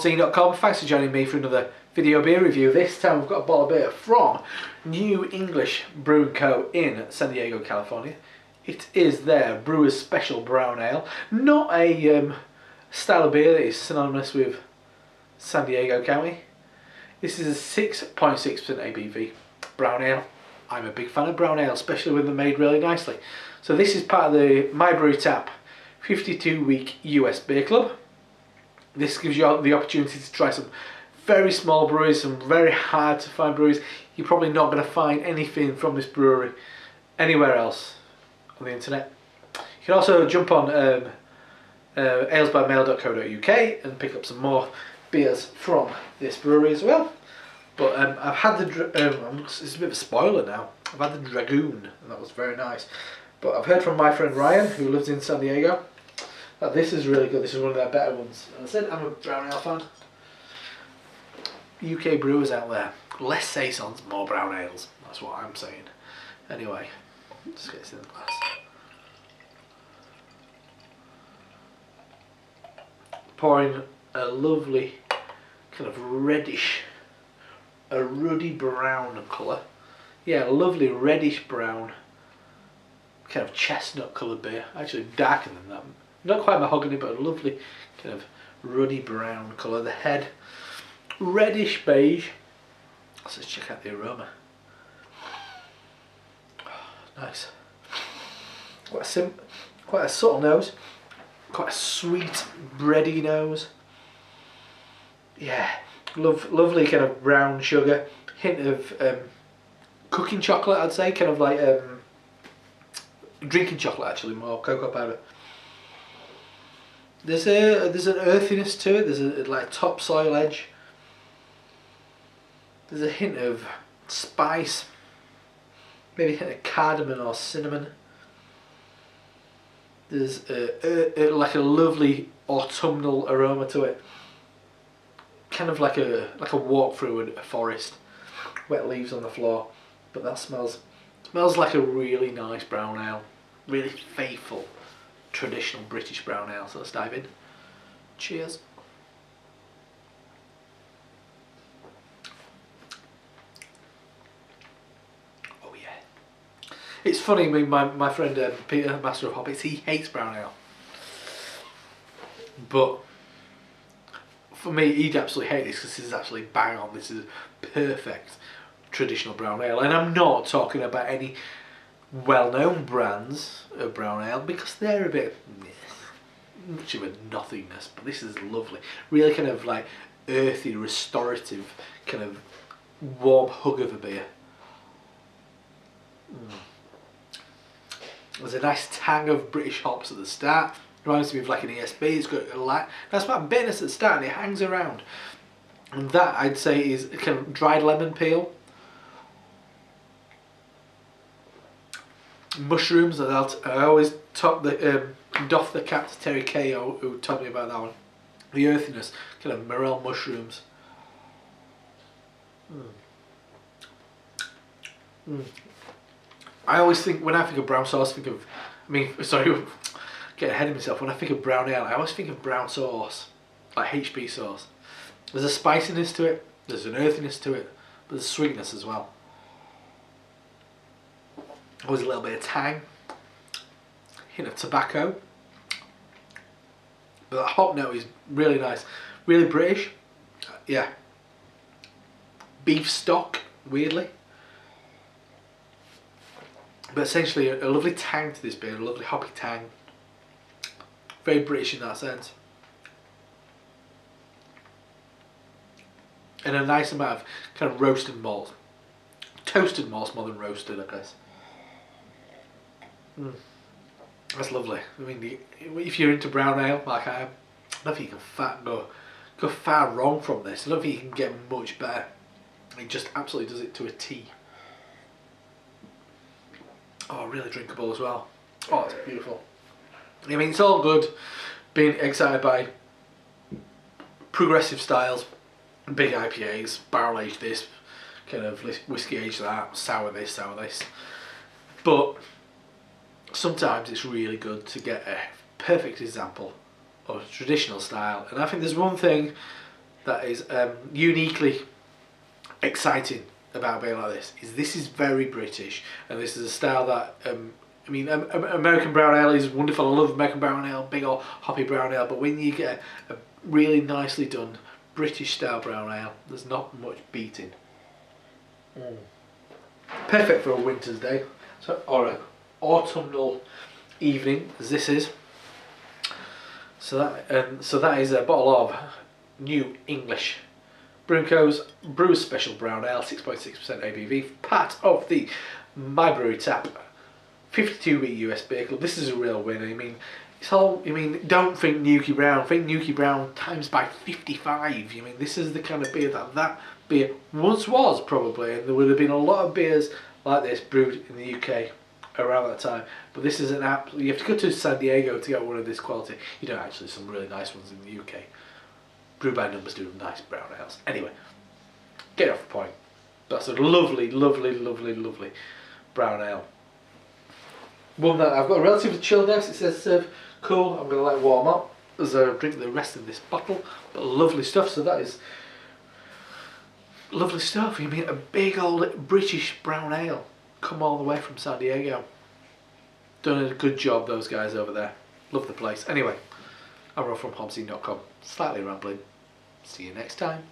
HopZine.com. Thanks for joining me for another video beer review. This time we've got a bottle of beer from New English Brewing Co. in San Diego, California. It is their Brewers Special Brown Ale. Not a style of beer that is synonymous with San Diego County. This is a 6.6% ABV brown ale. I'm a big fan of brown ale, especially when they're made really nicely. So this is part of the My Brewery Tap 52-week US Beer Club. This gives you the opportunity to try some very small breweries, some very hard to find breweries. You're probably not going to find anything from this brewery anywhere else on the internet. You can also jump on alesbymail.co.uk and pick up some more beers from this brewery as well. But I've had the, it's a bit of a spoiler now, I've had the Dragoon and that was very nice. But I've heard from my friend Ryan, who lives in San Diego, that this is really good. This is one of their better ones. And I said I'm a brown ale fan. UK brewers out there, less saisons, more brown ales. That's what I'm saying. Anyway, just get this in the glass. Pouring a lovely kind of reddish, a ruddy brown colour. Yeah, a lovely reddish brown, kind of chestnut coloured beer. Actually darker than that. Not quite mahogany, but a lovely kind of ruddy brown colour. The head, reddish beige. Let's just check out the aroma. Nice. Quite a subtle nose. Quite a sweet, bready nose. Yeah, lovely kind of brown sugar. Hint of cooking chocolate, I'd say. Kind of like drinking chocolate, actually, more cocoa powder. There's an earthiness to it. There's a like topsoil edge. There's a hint of spice, maybe a hint of cardamom or cinnamon. There's like a lovely autumnal aroma to it, kind of like a walk through a forest, wet leaves on the floor. But that smells like a really nice brown ale, really faithful, traditional British brown ale. So let's dive in. Cheers. Oh yeah. It's funny, my friend Peter, Master of Hobbits, he hates brown ale. But for me, he'd absolutely hate this because this is actually bang on. This is perfect traditional brown ale. And I'm not talking about any well-known brands of brown ale because they're a bit much of a nothingness, but this is lovely. Really kind of like earthy, restorative, kind of warm hug of a beer. There's a nice tang of British hops at the start. Reminds me of like an ESB. It's got a light, that's about bitterness at the start and it hangs around. And that, I'd say, is kind of dried lemon peel. Mushrooms, and I always doff the cap to Terry Kay, who told me about that one. The earthiness, kind of morel mushrooms. I always think, when I think of brown sauce, get ahead of myself. When I think of brown ale, I always think of brown sauce, like HP sauce. There's a spiciness to it, there's an earthiness to it, but there's sweetness as well. Always a little bit of tang, hint of tobacco, but that hop note is really nice, really British. Yeah, beef stock, weirdly, but essentially a lovely tang to this beer, a lovely hoppy tang, very British in that sense, and a nice amount of kind of roasted malt, toasted malt more than roasted, I guess. That's lovely. I mean, if you're into brown ale like I am, I don't think you can go far wrong from this. I don't think you can get much better. It just absolutely does it to a T. Oh, really drinkable as well. Oh, it's beautiful. I mean, it's all good being excited by progressive styles, big IPAs, barrel aged this, kind of whiskey aged that, sour this, but sometimes it's really good to get a perfect example of traditional style. And I think there's one thing that is uniquely exciting about being like this is very British, and this is a style that I mean, American brown ale is wonderful. I love American brown ale, big old hoppy brown ale. But when you get a really nicely done British style brown ale, there's not much beating. Perfect for a winter's day, or an autumnal evening, as this is. So that is a bottle of New English Brewing Co.'s Brewers Special Brown Ale, 6.6% ABV, part of the My Brewery tap, 52-week USB Club. This is a real winner. I mean, it's all. I mean, don't think Nuki Brown. Think Nuki Brown times by 55. I mean, this is the kind of beer that beer once was probably, and there would have been a lot of beers like this brewed in the UK around that time. But this is an app. You have to go to San Diego to get one of this quality. You know, actually, some really nice ones in the UK. Brew by Numbers do nice brown ales. Anyway, get off the point. That's a lovely, lovely, lovely, lovely brown ale. One that I've got a relatively chilled house. It says serve cool. I'm going to let it warm up as I drink the rest of this bottle. But lovely stuff. So that is lovely stuff. You mean a big old British brown ale come all the way from San Diego. Done a good job, those guys over there. Love the place. Anyway, I'm Rob from HopZine.com. Slightly rambling. See you next time.